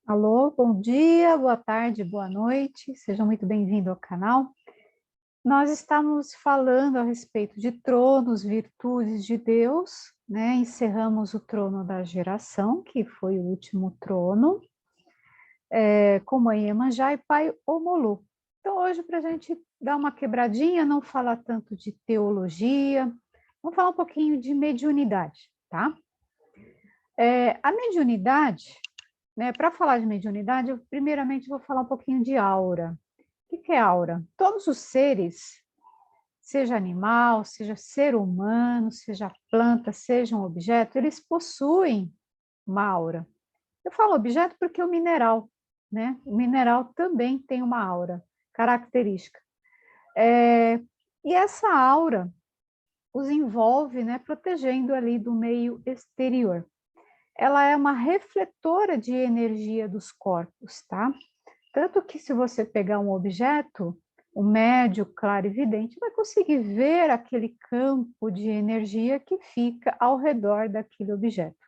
Alô, bom dia, boa tarde, boa noite, sejam muito bem-vindos ao canal. Nós estamos falando a respeito de tronos, virtudes de Deus, né? Encerramos o trono da geração, que foi o último trono, com Mãe Iemanjá e Pai Omolu. Então, hoje, para a gente dar uma quebradinha, não falar tanto de teologia, vamos falar um pouquinho de mediunidade, tá? A mediunidade, né, para falar de mediunidade, eu primeiramente vou falar um pouquinho de aura. O que é aura? Todos os seres, seja animal, seja ser humano, seja planta, seja um objeto, eles possuem uma aura. Eu falo objeto porque o mineral, né? O mineral também tem uma aura característica. E essa aura os envolve, né, protegendo ali do meio exterior. Ela é uma refletora de energia dos corpos, tá? Tanto que se você pegar um objeto, o médio clarividente vai conseguir ver aquele campo de energia que fica ao redor daquele objeto.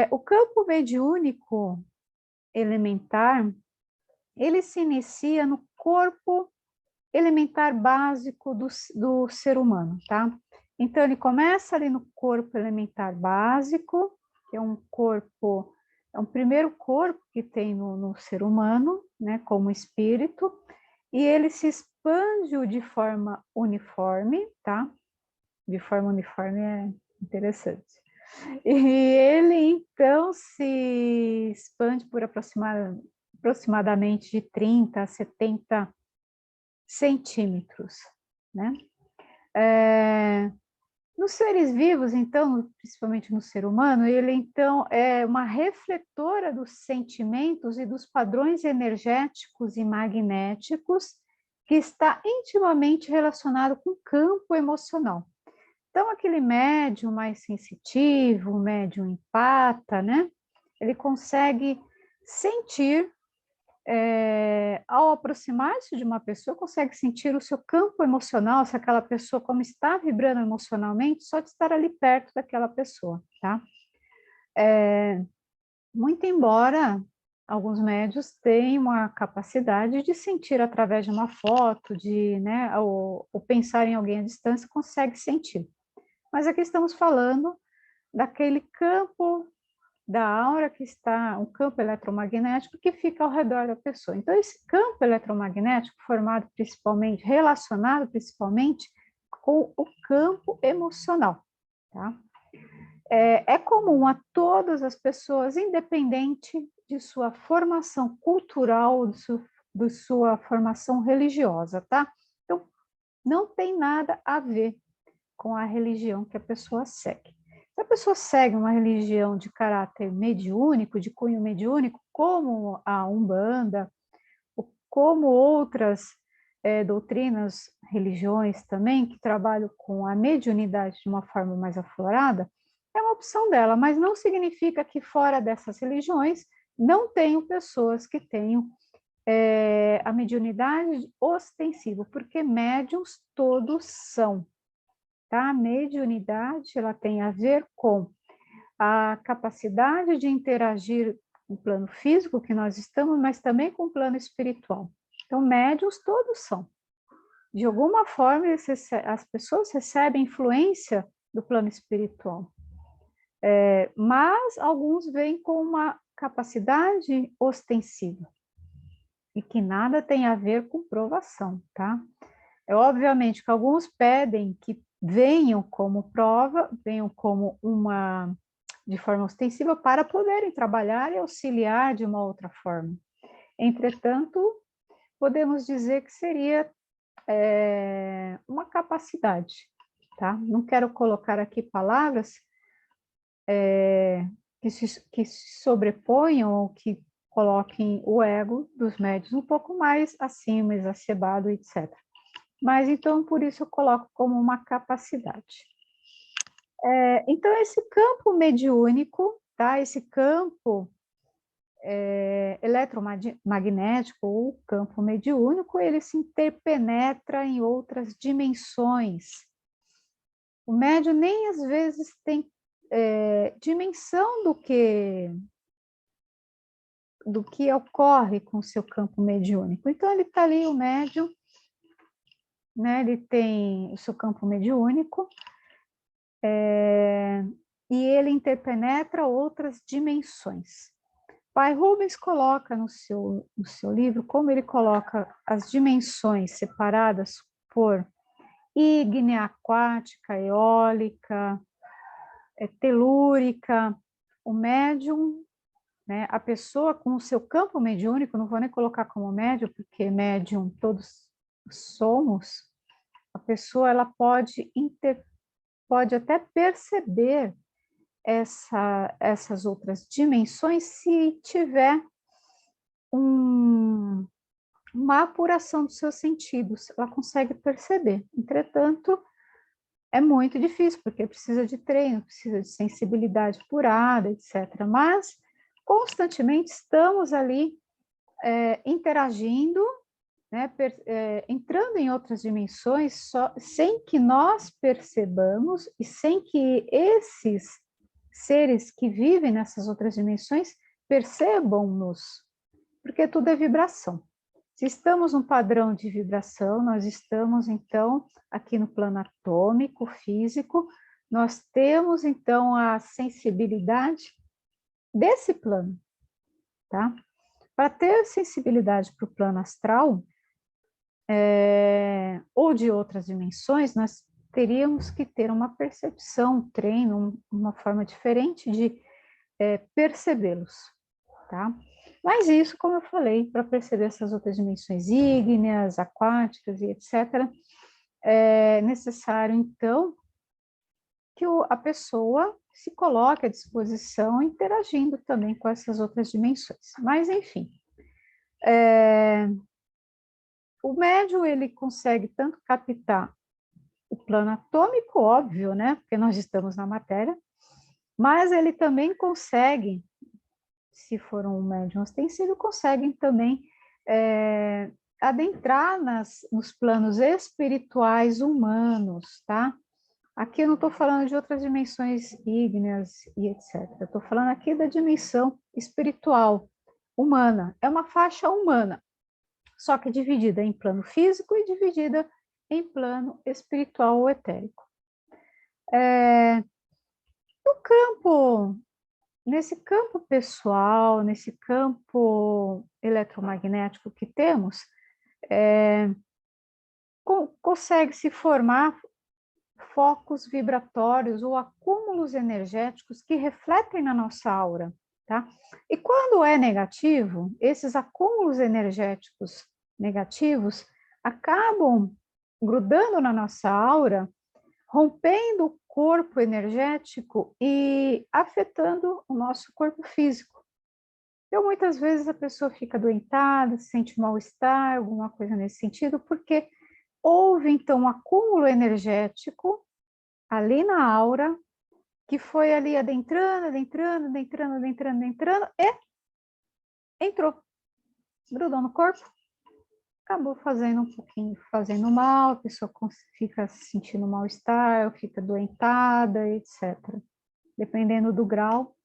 O campo mediúnico elementar, ele se inicia no corpo elementar básico do ser humano, tá? Então, ele começa ali no corpo elementar básico, que é um primeiro corpo que tem no ser humano, né, como espírito, e ele se expande de forma uniforme, tá? De forma uniforme é interessante. E ele, então, se expande por aproximadamente de 30 a 70 centímetros, né? Nos seres vivos, então, principalmente no ser humano, ele então é uma refletora dos sentimentos e dos padrões energéticos e magnéticos que está intimamente relacionado com o campo emocional. Então, aquele médium mais sensitivo, médium empata, né? Ele consegue sentir, ao aproximar-se de uma pessoa, consegue sentir o seu campo emocional, se aquela pessoa como está vibrando emocionalmente, só de estar ali perto daquela pessoa, tá? Muito embora alguns médios tenham a capacidade de sentir através de uma foto, né, ou pensar em alguém à distância, consegue sentir. Mas aqui estamos falando daquele campo da aura que está, um campo eletromagnético que fica ao redor da pessoa. Então, esse campo eletromagnético formado principalmente, relacionado principalmente com o campo emocional, tá? É comum a todas as pessoas, independente de sua formação cultural, de sua formação religiosa, tá? Então, não tem nada a ver com a religião que a pessoa segue. Se a pessoa segue uma religião de caráter mediúnico, de cunho mediúnico, como a Umbanda, ou como outras doutrinas, religiões também, que trabalham com a mediunidade de uma forma mais aflorada, é uma opção dela, mas não significa que fora dessas religiões não tenham pessoas que tenham a mediunidade ostensiva, porque médiums todos são. Tá? A mediunidade ela tem a ver com a capacidade de interagir com o plano físico que nós estamos, mas também com o plano espiritual. Então, médiuns todos são. De alguma forma, as pessoas recebem influência do plano espiritual. Mas alguns vêm com uma capacidade ostensiva e que nada tem a ver com provação, tá? Obviamente que alguns pedem que venham como prova, venham como de forma ostensiva para poderem trabalhar e auxiliar de uma outra forma. Entretanto, podemos dizer que seria uma capacidade, tá? Não quero colocar aqui palavras que se sobreponham ou que coloquem o ego dos médios um pouco mais acima, exacerbado, etc. Mas, então, por isso eu coloco como uma capacidade. Então, esse campo mediúnico, tá? Esse campo eletromagnético ou campo mediúnico, ele se interpenetra em outras dimensões. O médium nem às vezes tem dimensão do que ocorre com o seu campo mediúnico. Então, ele está ali, o médium, né, ele tem o seu campo mediúnico, e ele interpenetra outras dimensões. Pai Rubens coloca no seu livro, como ele coloca as dimensões separadas por ígnea, aquática, eólica, telúrica, o médium, né, a pessoa com o seu campo mediúnico, não vou nem colocar como médium, porque médium todos somos, a pessoa ela pode até perceber essas outras dimensões se tiver uma apuração dos seus sentidos, ela consegue perceber. Entretanto, é muito difícil, porque precisa de treino, precisa de sensibilidade apurada, etc. Mas, constantemente, estamos ali interagindo, né, entrando em outras dimensões, sem que nós percebamos e sem que esses seres que vivem nessas outras dimensões percebam-nos, porque tudo é vibração. Se estamos num padrão de vibração, nós estamos, então, aqui no plano atômico, físico, nós temos, então, a sensibilidade desse plano, tá? Para ter sensibilidade para o plano astral, ou de outras dimensões, nós teríamos que ter uma percepção, um treino, uma forma diferente de percebê-los, tá? Mas isso, como eu falei, para perceber essas outras dimensões ígneas, aquáticas e etc., é necessário, então, que a pessoa se coloque à disposição, interagindo também com essas outras dimensões. Mas, enfim, o médium, ele consegue tanto captar o plano atômico, óbvio, né? Porque nós estamos na matéria, mas ele também consegue, se for um médium ostensivo, conseguem também adentrar nos planos espirituais humanos, tá? Aqui eu não estou falando de outras dimensões ígneas e etc. Eu estou falando aqui da dimensão espiritual, humana. É uma faixa humana, só que dividida em plano físico e dividida em plano espiritual ou etérico. No campo, nesse campo pessoal, nesse campo eletromagnético que temos, consegue se formar focos vibratórios ou acúmulos energéticos que refletem na nossa aura, tá? E quando é negativo, esses acúmulos energéticos negativos acabam grudando na nossa aura, rompendo o corpo energético e afetando o nosso corpo físico. Então, muitas vezes a pessoa fica adoentada, sente mal-estar, alguma coisa nesse sentido, porque houve, então, um acúmulo energético ali na aura, que foi ali adentrando, adentrando, adentrando, adentrando, adentrando, e entrou, grudou no corpo, acabou fazendo um pouquinho, fazendo mal, a pessoa fica sentindo mal-estar, fica adoentada, etc. Dependendo do grau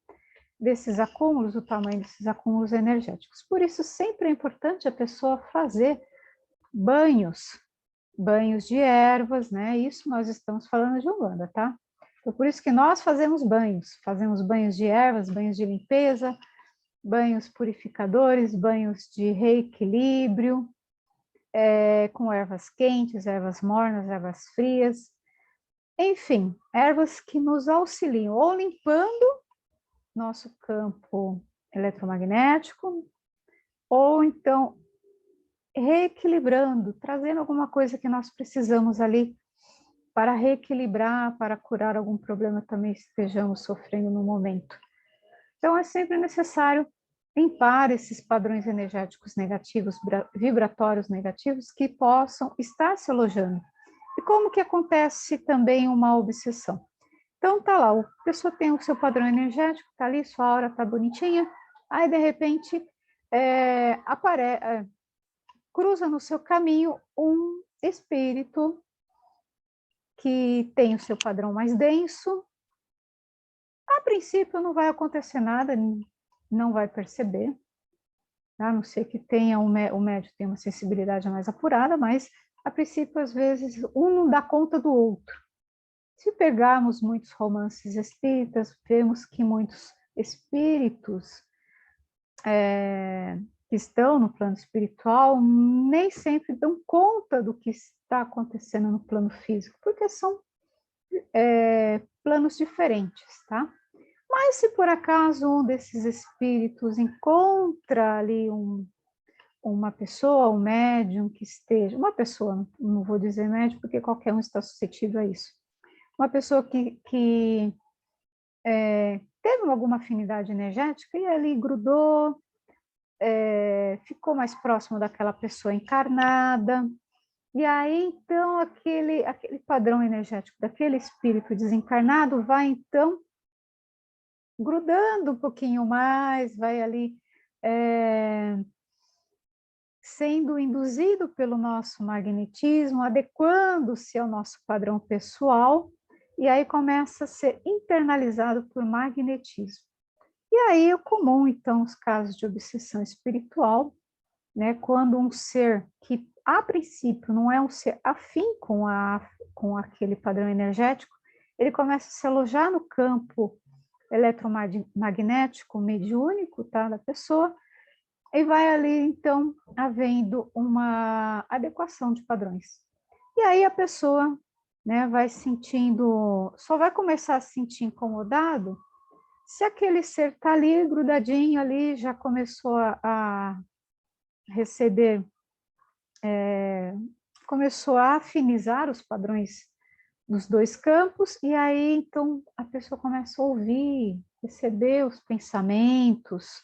desses acúmulos, o tamanho desses acúmulos energéticos. Por isso, sempre é importante a pessoa fazer banhos de ervas, né? Isso nós estamos falando de Umbanda, tá? Então, por isso que nós fazemos banhos de ervas, banhos de limpeza, banhos purificadores, banhos de reequilíbrio, com ervas quentes, ervas mornas, ervas frias, enfim, ervas que nos auxiliam, ou limpando nosso campo eletromagnético, ou então reequilibrando, trazendo alguma coisa que nós precisamos ali para reequilibrar, para curar algum problema também que estejamos sofrendo no momento. Então, é sempre necessário limpar esses padrões energéticos negativos, vibratórios negativos, que possam estar se alojando. E como que acontece também uma obsessão? Então, tá lá, a pessoa tem o seu padrão energético, tá ali, sua aura tá bonitinha, aí, de repente, cruza no seu caminho um espírito que tem o seu padrão mais denso. A princípio não vai acontecer nada, não vai perceber, A não ser que tenha o médium tenha uma sensibilidade mais apurada, mas, a princípio, às vezes, um não dá conta do outro. Se pegarmos muitos romances espíritas, vemos que muitos espíritos que estão no plano espiritual nem sempre dão conta do que está acontecendo no plano físico, porque são planos diferentes, tá? Mas se por acaso um desses espíritos encontra ali uma pessoa, um médium que esteja, uma pessoa, não vou dizer médium, porque qualquer um está suscetível a isso, uma pessoa que teve alguma afinidade energética e ali grudou, ficou mais próximo daquela pessoa encarnada, e aí, então, aquele padrão energético daquele espírito desencarnado vai, então, grudando um pouquinho mais, vai ali sendo induzido pelo nosso magnetismo, adequando-se ao nosso padrão pessoal, e aí começa a ser internalizado por magnetismo. E aí é comum, então, os casos de obsessão espiritual, né, quando um ser que, a princípio, não é um ser afim com aquele padrão energético, ele começa a se alojar no campo eletromagnético mediúnico, tá, da pessoa, e vai ali, então, havendo uma adequação de padrões. E aí a pessoa, né, vai sentindo, só vai começar a se sentir incomodado se aquele ser está ali, grudadinho ali, já começou a receber, começou a afinizar os padrões dos dois campos, e aí, então, a pessoa começa a ouvir, receber os pensamentos,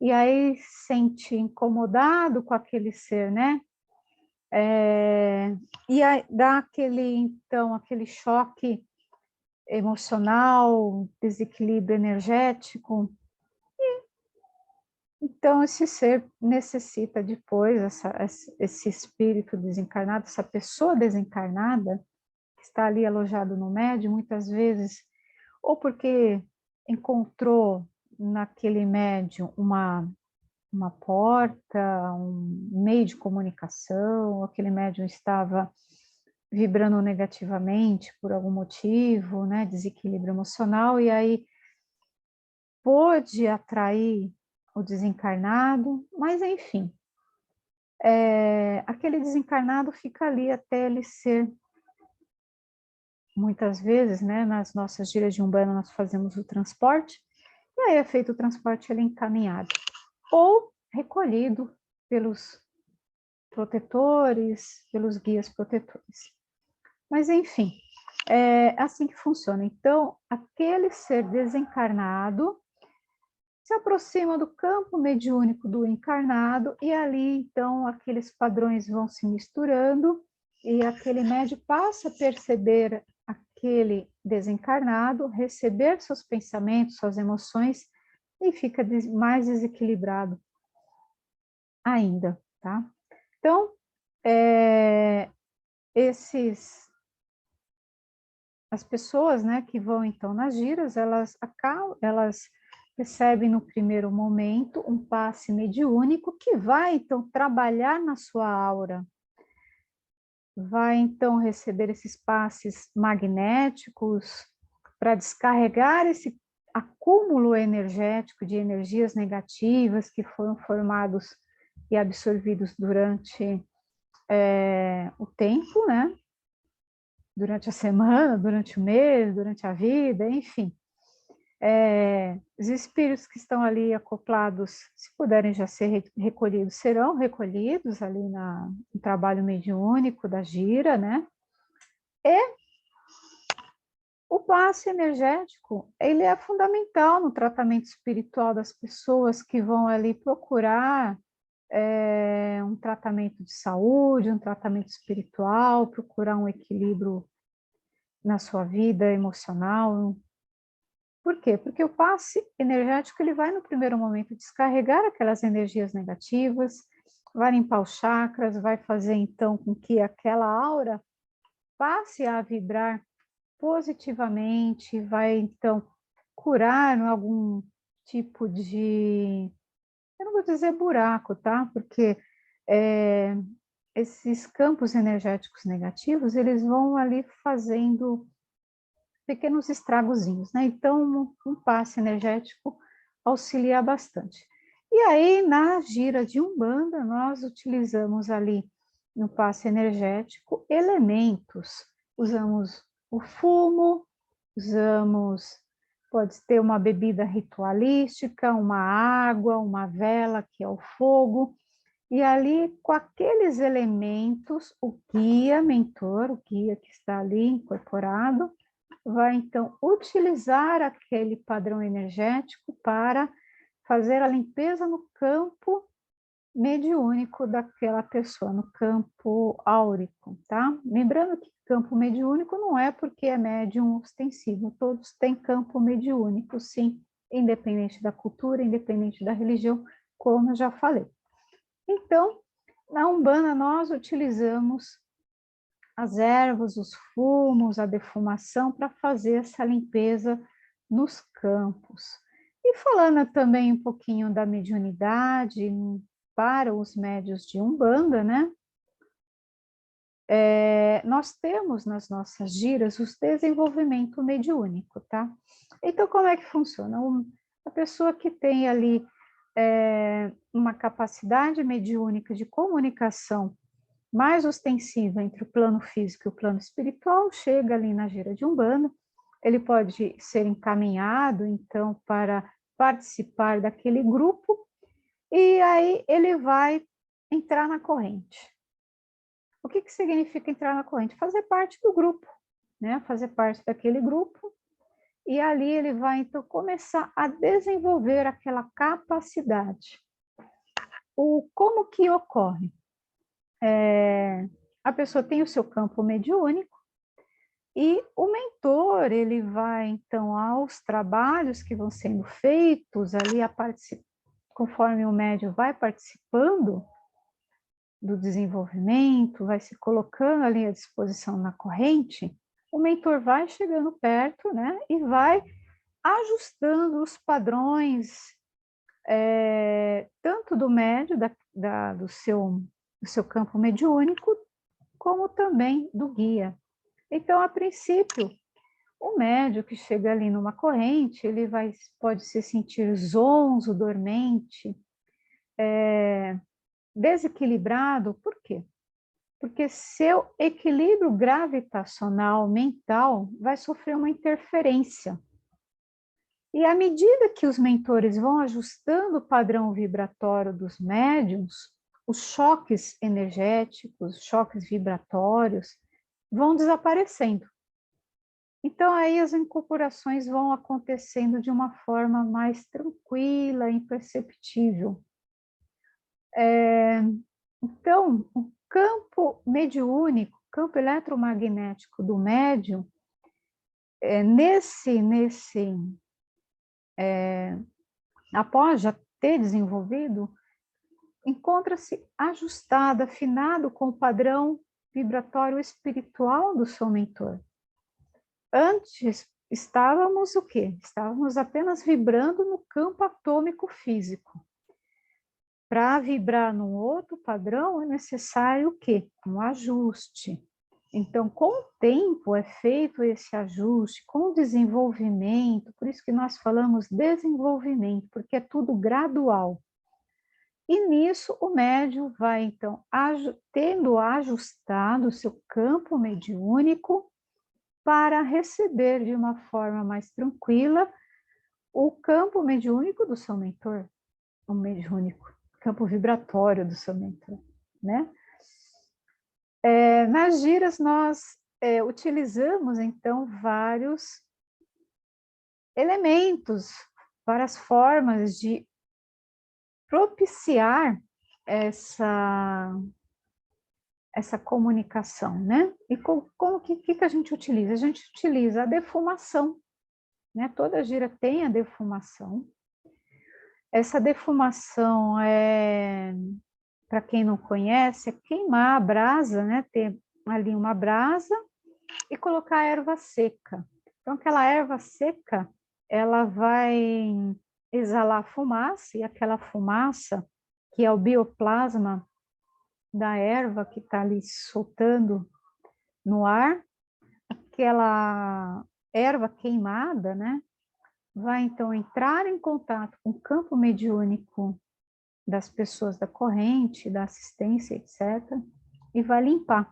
e aí sente incomodado com aquele ser, né? E aí dá então, aquele choque emocional, desequilíbrio energético. Então, esse ser necessita depois, esse espírito desencarnado, essa pessoa desencarnada, que está ali alojado no médium, muitas vezes, ou porque encontrou naquele médium uma porta, um meio de comunicação, aquele médium estava vibrando negativamente por algum motivo, né, desequilíbrio emocional, e aí pôde atrair o desencarnado, mas enfim, aquele desencarnado fica ali até ele ser, muitas vezes, né, nas nossas gírias de Umbanda nós fazemos o transporte, e aí é feito o transporte, ele é encaminhado, ou recolhido pelos protetores, pelos guias protetores. Mas, enfim, é assim que funciona. Então, aquele ser desencarnado se aproxima do campo mediúnico do encarnado e ali, então, aqueles padrões vão se misturando e aquele médium passa a perceber aquele desencarnado, receber seus pensamentos, suas emoções e fica mais desequilibrado ainda, tá? Então, as pessoas, né, que vão então nas giras, elas recebem no primeiro momento um passe mediúnico que vai então trabalhar na sua aura, vai então receber esses passes magnéticos para descarregar esse acúmulo energético de energias negativas que foram formados e absorvidos durante o tempo, né? Durante a semana, durante o mês, durante a vida, enfim. Os espíritos que estão ali acoplados, se puderem já ser recolhidos, serão recolhidos ali no trabalho mediúnico da gira, né? E o passe energético, ele é fundamental no tratamento espiritual das pessoas que vão ali procurar um tratamento de saúde, um tratamento espiritual, procurar um equilíbrio na sua vida emocional. Por quê? Porque o passe energético ele vai no primeiro momento descarregar aquelas energias negativas, vai limpar os chakras, vai fazer então com que aquela aura passe a vibrar positivamente, vai então curar algum tipo de eu não vou dizer buraco, tá? Porque esses campos energéticos negativos, eles vão ali fazendo pequenos estragozinhos, né? Então, um passe energético auxilia bastante. E aí, na gira de Umbanda, nós utilizamos ali no passe energético elementos. Usamos o fumo, usamos, pode ter uma bebida ritualística, uma água, uma vela, que é o fogo, e ali, com aqueles elementos, o guia mentor, o guia que está ali incorporado, vai então utilizar aquele padrão energético para fazer a limpeza no campo mediúnico daquela pessoa, no campo áurico, tá? Lembrando que campo mediúnico não é porque é médium ostensivo, todos têm campo mediúnico, sim, independente da cultura, independente da religião, como eu já falei. Então, na Umbanda, nós utilizamos as ervas, os fumos, a defumação para fazer essa limpeza nos campos. E falando também um pouquinho da mediunidade para os médios de Umbanda, né? Nós temos nas nossas giras o desenvolvimento mediúnico, tá? Então, como é que funciona? A pessoa que tem ali uma capacidade mediúnica de comunicação mais ostensiva entre o plano físico e o plano espiritual, chega ali na gira de Umbanda, ele pode ser encaminhado, então, para participar daquele grupo, e aí ele vai entrar na corrente. O que significa entrar na corrente? Fazer parte do grupo, né? Fazer parte daquele grupo, e ali ele vai, então, começar a desenvolver aquela capacidade. Como que ocorre? A pessoa tem o seu campo mediúnico e o mentor, ele vai, então, aos trabalhos que vão sendo feitos ali, conforme o médium vai participando do desenvolvimento, vai se colocando ali à disposição na corrente, o mentor vai chegando perto, né, e vai ajustando os padrões, tanto do médio, do seu campo mediúnico, como também do guia. Então, a princípio, o médio que chega ali numa corrente, ele pode se sentir zonzo, dormente, desequilibrado. Por quê? Porque seu equilíbrio gravitacional mental vai sofrer uma interferência. E à medida que os mentores vão ajustando o padrão vibratório dos médiums, os choques energéticos, choques vibratórios, vão desaparecendo. Então, aí as incorporações vão acontecendo de uma forma mais tranquila, imperceptível. Então, o campo mediúnico, campo eletromagnético do médium, após já ter desenvolvido, encontra-se ajustado, afinado com o padrão vibratório espiritual do seu mentor. Antes, estávamos o quê? Estávamos apenas vibrando no campo atômico físico. Para vibrar num outro padrão, é necessário o quê? Um ajuste. Então, com o tempo é feito esse ajuste, com o desenvolvimento, por isso que nós falamos desenvolvimento, porque é tudo gradual. E nisso o médium vai, então, tendo ajustado o seu campo mediúnico para receber de uma forma mais tranquila o campo mediúnico do seu mentor, o mediúnico, campo vibratório do seu mentor, né? Nas giras nós utilizamos, então, vários elementos, várias formas de propiciar essa comunicação, né? E como que a gente utiliza? A gente utiliza a defumação, né? Toda gira tem a defumação. Essa defumação para quem não conhece, é queimar a brasa, né? Ter ali uma brasa e colocar a erva seca. Então, aquela erva seca, ela vai exalar fumaça, e aquela fumaça, que é o bioplasma da erva que está ali soltando no ar, aquela erva queimada, né? Vai então entrar em contato com o campo mediúnico das pessoas da corrente, da assistência, etc., e vai limpar.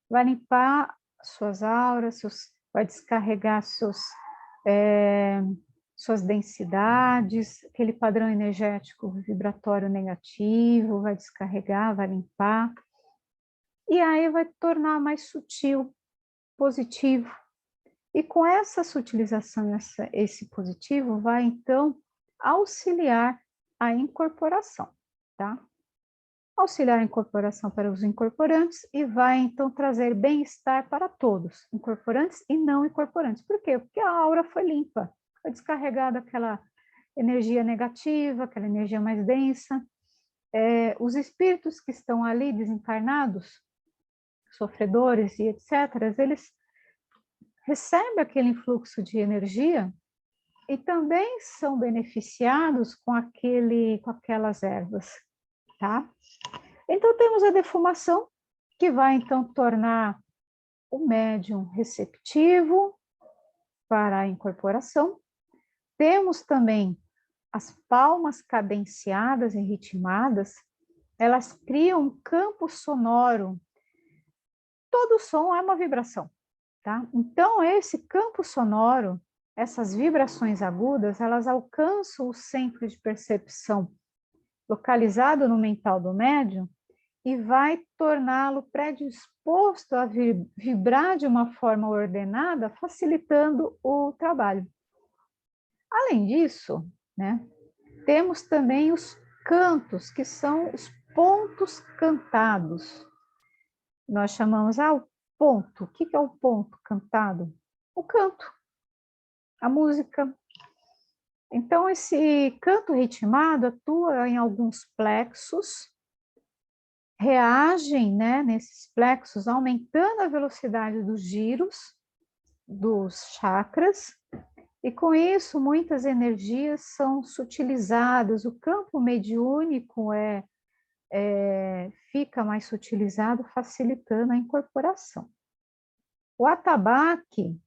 Vai limpar suas auras, vai descarregar suas densidades, aquele padrão energético vibratório negativo, vai descarregar, vai limpar, e aí vai tornar mais sutil, positivo. E com essa sutilização, esse positivo, vai então auxiliar a incorporação, tá? Auxiliar a incorporação para os incorporantes e vai então trazer bem-estar para todos, incorporantes e não incorporantes. Por quê? Porque a aura foi limpa, foi descarregada aquela energia negativa, aquela energia mais densa. Os espíritos que estão ali desencarnados, sofredores e etc., eles recebem aquele influxo de energia e também são beneficiados com aquelas ervas, tá? Então temos a defumação, que vai então tornar o médium receptivo para a incorporação. Temos também as palmas cadenciadas e ritmadas, elas criam um campo sonoro. Todo som é uma vibração, tá? Então esse campo sonoro, essas vibrações agudas, elas alcançam o centro de percepção localizado no mental do médium e vai torná-lo predisposto a vibrar de uma forma ordenada, facilitando o trabalho. Além disso, né, temos também os cantos, que são os pontos cantados. Nós chamamos, o ponto. O que é o ponto cantado? O canto, a música. Então, esse canto ritmado atua em alguns plexos, reagem, né, nesses plexos, aumentando a velocidade dos giros dos chakras, e com isso muitas energias são sutilizadas, o campo mediúnico fica mais sutilizado, facilitando a incorporação. O atabaque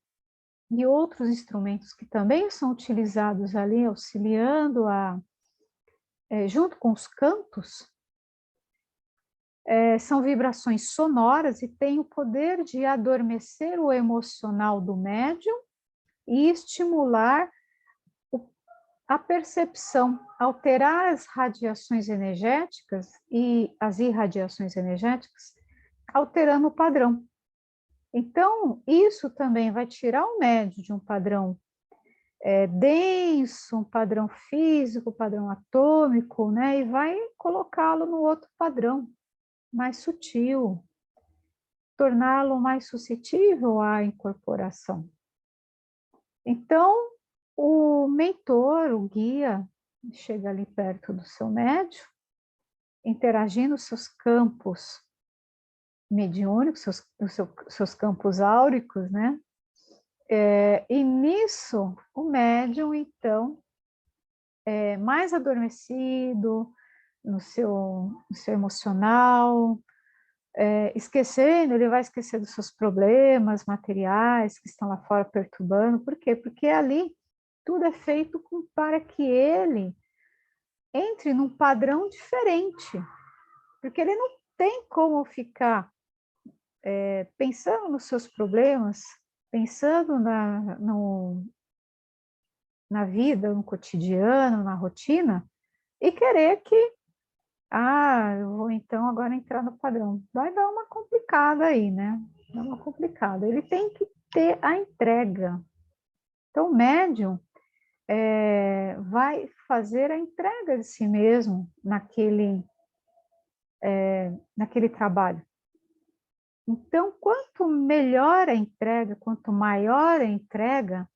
e outros instrumentos que também são utilizados ali, auxiliando junto com os cantos, são vibrações sonoras e têm o poder de adormecer o emocional do médium e estimular a percepção, alterar as radiações energéticas e as irradiações energéticas, alterando o padrão. Então, isso também vai tirar o médium de um padrão denso, um padrão físico, padrão atômico, né, e vai colocá-lo no outro padrão, mais sutil, torná-lo mais suscetível à incorporação. Então, o mentor, o guia, chega ali perto do seu médium, interagindo seus campos mediúnicos, seus campos áuricos, né? E nisso, o médium, então, mais adormecido no seu emocional, esquecendo, ele vai esquecer dos seus problemas materiais que estão lá fora perturbando. Por quê? Porque ali tudo é feito para que ele entre num padrão diferente, porque ele não tem como ficar pensando nos seus problemas, pensando na vida, no cotidiano, na rotina, e querer que, eu vou então agora entrar no padrão. Vai dar uma complicada aí, né? Dá uma complicada. Ele tem que ter a entrega. Então, o médium vai fazer a entrega de si mesmo naquele trabalho. Então, quanto melhor a entrega, quanto maior a entrega,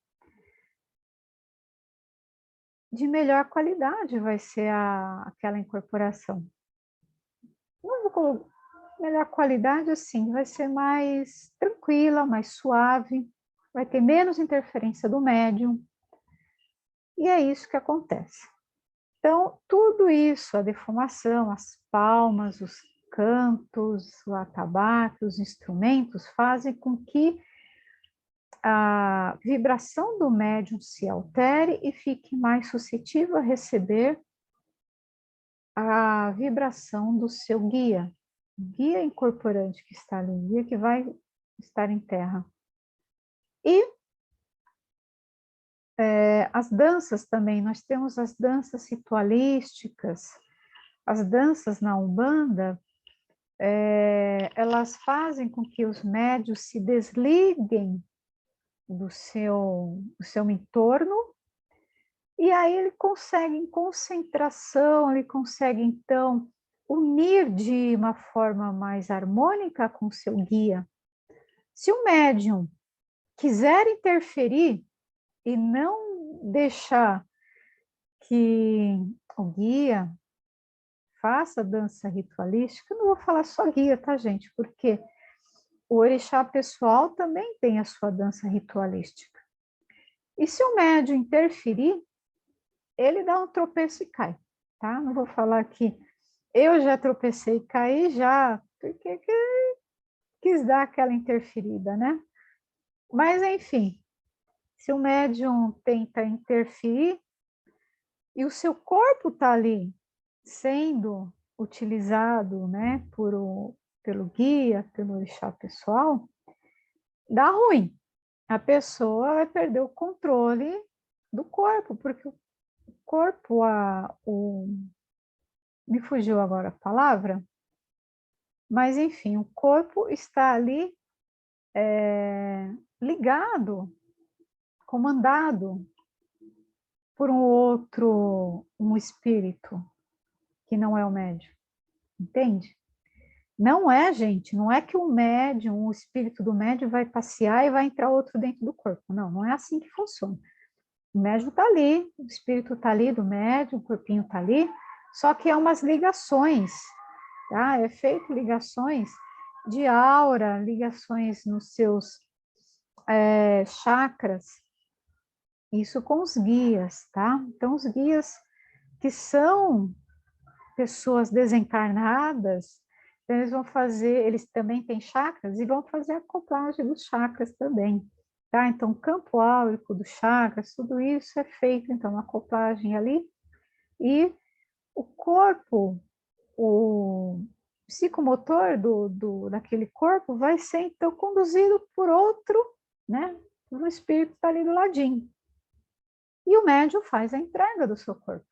de melhor qualidade vai ser aquela incorporação. Melhor qualidade, assim, vai ser mais tranquila, mais suave, vai ter menos interferência do médium, E é isso que acontece. Então, tudo isso, a defumação, as palmas, os cantos, o atabaque, os instrumentos, fazem com que a vibração do médium se altere e fique mais suscetível a receber a vibração do seu guia, guia incorporante que está ali, guia que vai estar em terra. E as danças também, nós temos as danças ritualísticas, as danças na Umbanda, elas fazem com que os médios se desliguem do seu entorno, e aí ele consegue, em concentração, ele consegue, então, unir de uma forma mais harmônica com o seu guia. Se o médium quiser interferir e não deixar que o guia faça dança ritualística, eu não vou falar só guia, tá, gente? Porque o orixá pessoal também tem a sua dança ritualística. E se o médium interferir, ele dá um tropeço e cai, tá? Não vou falar que eu já tropecei e caí já, porque quis dar aquela interferida, né? Mas, enfim, se o médium tenta interferir e o seu corpo está ali sendo utilizado, né, pelo guia, pelo orixá pessoal, dá ruim. A pessoa vai perder o controle do corpo, porque o corpo, me fugiu agora a palavra, mas enfim, o corpo está ali ligado, comandado por um espírito que não é o médium, entende? Não é, gente, não é que o médium, o espírito do médium vai passear e vai entrar outro dentro do corpo. Não, não é assim que funciona. O médium está ali, o espírito está ali do médium, o corpinho está ali, só que é umas ligações, tá? É feito ligações de aura, ligações nos seus chakras, isso com os guias, tá? Então, os guias que são pessoas desencarnadas, eles vão fazer, eles também têm chakras e vão fazer a acoplagem dos chakras também, tá? Então, o campo áurico dos chakras, tudo isso é feito, então, uma acoplagem ali, e o corpo, o psicomotor daquele corpo vai ser, então, conduzido por outro, né? Por um espírito que está ali do ladinho. E o médium faz a entrega do seu corpo.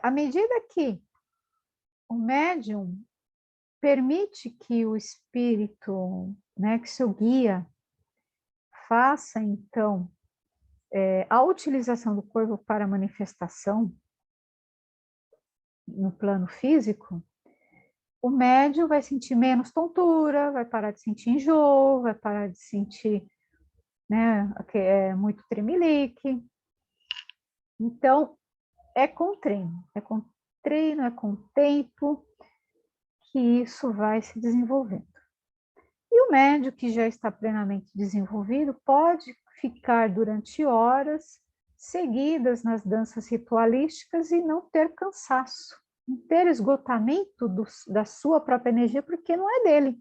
À medida que o médium permite que o espírito, né, que seu guia, faça, então, a utilização do corpo para manifestação no plano físico, o médium vai sentir menos tontura, vai parar de sentir enjoo, vai parar de sentir, né, muito tremelique. Então, é com treino, é com tempo que isso vai se desenvolvendo. E o médio que já está plenamente desenvolvido pode ficar durante horas seguidas nas danças ritualísticas e não ter cansaço, não ter esgotamento da sua própria energia, porque não é dele,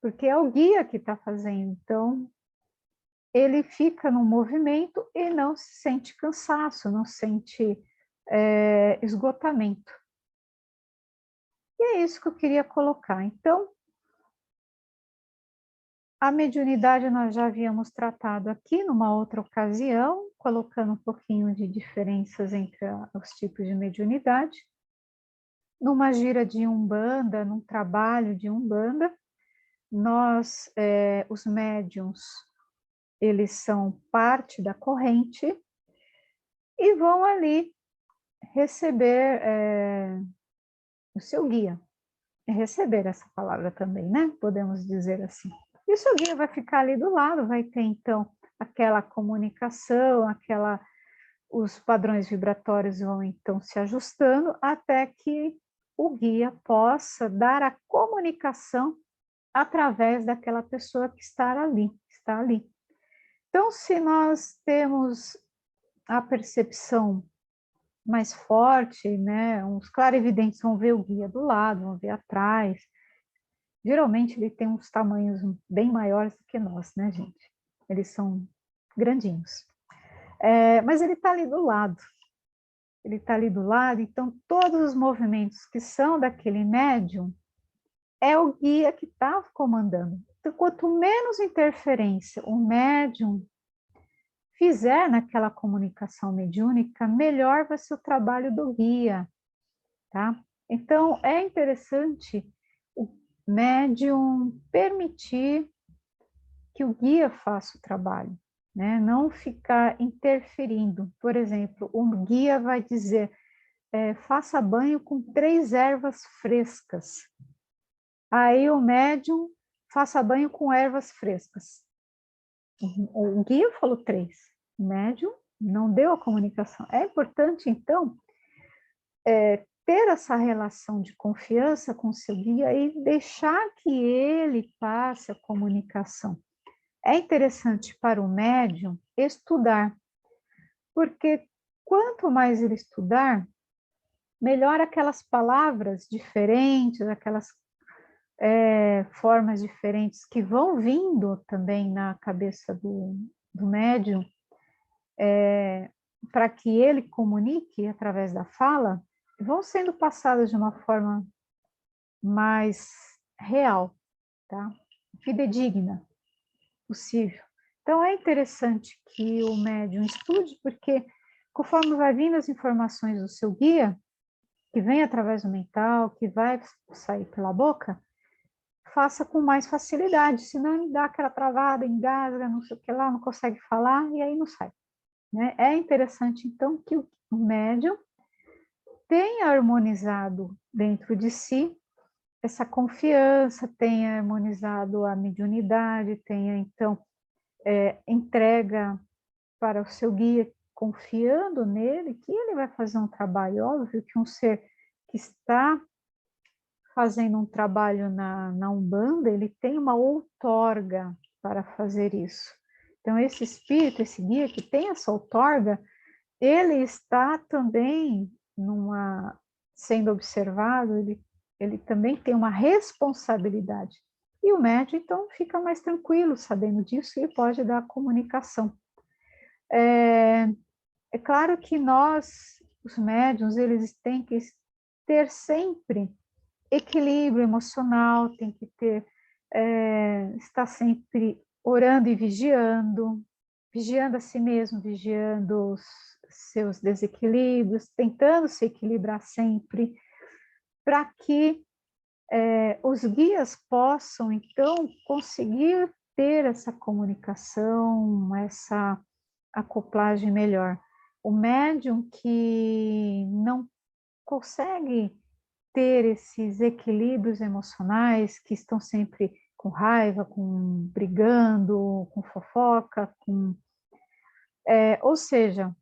porque é o guia que está fazendo. Então, ele fica no movimento e não se sente cansaço, não sente esgotamento. E é isso que eu queria colocar. Então, a mediunidade nós já havíamos tratado aqui numa outra ocasião, colocando um pouquinho de diferenças entre os tipos de mediunidade. Numa gira de Umbanda, num trabalho de Umbanda, nós, os médiuns, eles são parte da corrente e vão ali receber o seu guia. Receber essa palavra também, né? Podemos dizer assim. E o seu guia vai ficar ali do lado, vai ter, então, aquela comunicação, os padrões vibratórios vão, então, se ajustando até que o guia possa dar a comunicação através daquela pessoa que está ali. Então, se nós temos a percepção mais forte, né? Os clarividentes vão ver o guia do lado, vão ver atrás. Geralmente ele tem uns tamanhos bem maiores do que nós, né, gente? Eles são grandinhos. Mas ele está ali do lado. Ele está ali do lado, então todos os movimentos que são daquele médium é o guia que está comandando. Então, quanto menos interferência o médium fizer naquela comunicação mediúnica, melhor vai ser o trabalho do guia, tá? Então, é interessante o médium permitir que o guia faça o trabalho, né? Não ficar interferindo. Por exemplo, o guia vai dizer, faça banho com 3 ervas frescas. Aí o médium faça banho com ervas frescas. O guia falou 3, o médium não deu a comunicação. É importante, então, ter essa relação de confiança com o seu guia e deixar que ele passe a comunicação. É interessante para o médium estudar, porque quanto mais ele estudar, melhor aquelas palavras diferentes, aquelas formas diferentes que vão vindo também na cabeça do médium, para que ele comunique através da fala, vão sendo passadas de uma forma mais real, tá? Fidedigna possível. Então, é interessante que o médium estude, porque conforme vai vindo as informações do seu guia, que vem através do mental, que vai sair pela boca, faça com mais facilidade, senão ele dá aquela travada, engasga, não sei o que lá, não consegue falar, e aí não sai. Né? É interessante, então, que o médium tenha harmonizado dentro de si essa confiança, tenha harmonizado a mediunidade, tenha, então, entrega para o seu guia, confiando nele, que ele vai fazer um trabalho. Óbvio que um ser que está fazendo um trabalho na Umbanda, ele tem uma outorga para fazer isso. Então, esse espírito, esse guia que tem essa outorga, ele está também sendo observado, ele também tem uma responsabilidade. E o médium, então, fica mais tranquilo sabendo disso e pode dar a comunicação. É claro que nós, os médiuns, eles têm que ter sempre equilíbrio emocional, tem que ter, estar sempre orando e vigiando a si mesmo, vigiando os seus desequilíbrios, tentando se equilibrar sempre, para que os guias possam, então, conseguir ter essa comunicação, essa acoplagem melhor. O médium que não consegue ter esses equilíbrios emocionais, que estão sempre com raiva, brigando, com fofoca, ou seja,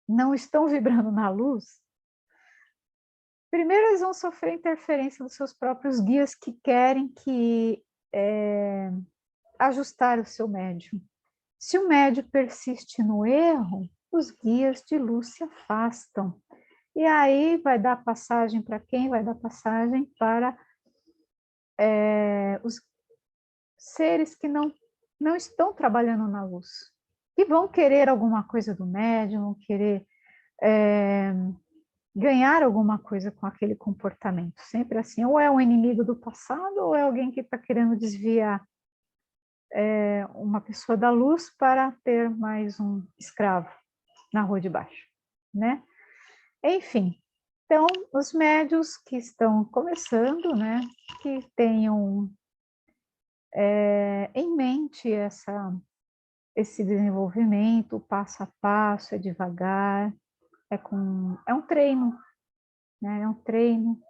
não estão vibrando na luz, primeiro eles vão sofrer interferência dos seus próprios guias que querem ajustar o seu médium. Se o médium persiste no erro, os guias de luz se afastam. E aí vai dar passagem para quem? Vai dar passagem para os seres que não estão trabalhando na luz. E vão querer alguma coisa do médium, vão querer ganhar alguma coisa com aquele comportamento. Sempre assim, ou é um inimigo do passado, ou é alguém que está querendo desviar uma pessoa da luz para ter mais um escravo na rua de baixo, né? Enfim, então, os médios que estão começando, né, que tenham em mente esse desenvolvimento, passo a passo, é devagar, é um treino, né, é um treino,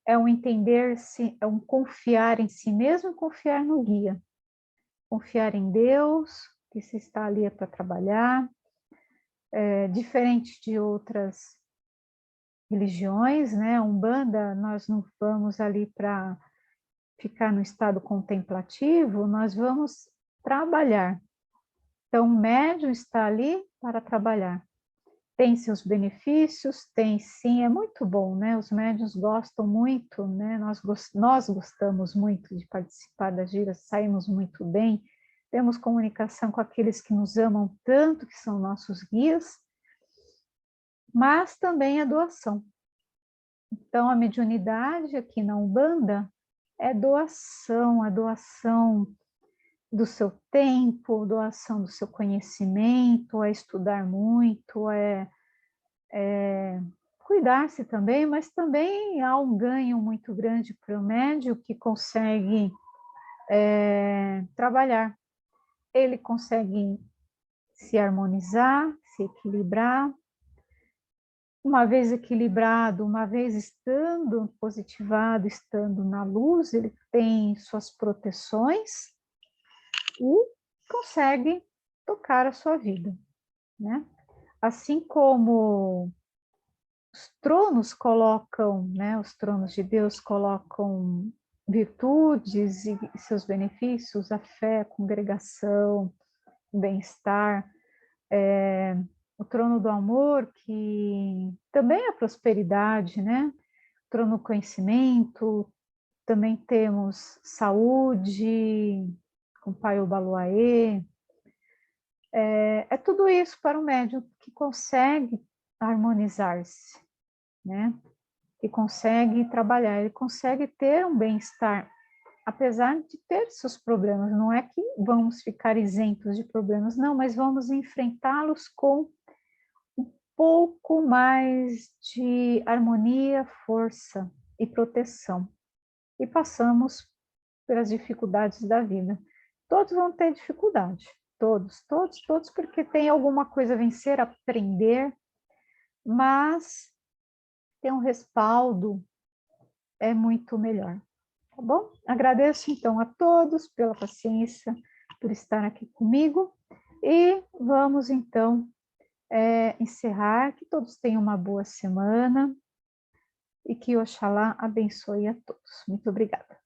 é um entender-se, é um confiar em si mesmo e confiar no guia. Confiar em Deus, que se está ali para trabalhar, diferente de outras religiões, né? Umbanda, nós não vamos ali para ficar no estado contemplativo, nós vamos trabalhar. Então, o médium está ali para trabalhar. Tem seus benefícios? Tem sim, é muito bom, né? Os médiuns gostam muito, né? Nós gostamos muito de participar das giras, saímos muito bem, temos comunicação com aqueles que nos amam tanto, que são nossos guias, mas também a doação. Então, a mediunidade aqui na Umbanda é doação, a doação do seu tempo, doação do seu conhecimento, é estudar muito, é cuidar-se também, mas também há um ganho muito grande para o médium que consegue trabalhar. Ele consegue se harmonizar, se equilibrar. Uma vez equilibrado, uma vez estando positivado, estando na luz, ele tem suas proteções e consegue tocar a sua vida, né? Assim como os tronos colocam, né, os tronos de Deus colocam virtudes e seus benefícios, a fé, a congregação, o bem-estar, o trono do amor, que também é a prosperidade, né? O trono do conhecimento, também temos saúde, com o Pai Obaloaê. É tudo isso para o médium que consegue harmonizar-se, né? Que consegue trabalhar, ele consegue ter um bem-estar, apesar de ter seus problemas. Não é que vamos ficar isentos de problemas, não, mas vamos enfrentá-los com um pouco mais de harmonia, força e proteção. E passamos pelas dificuldades da vida. Todos vão ter dificuldade, todos, porque tem alguma coisa a vencer, aprender, mas ter um respaldo é muito melhor, tá bom? Agradeço então a todos pela paciência, por estar aqui comigo e vamos então encerrar, que todos tenham uma boa semana e que Oxalá abençoe a todos. Muito obrigada.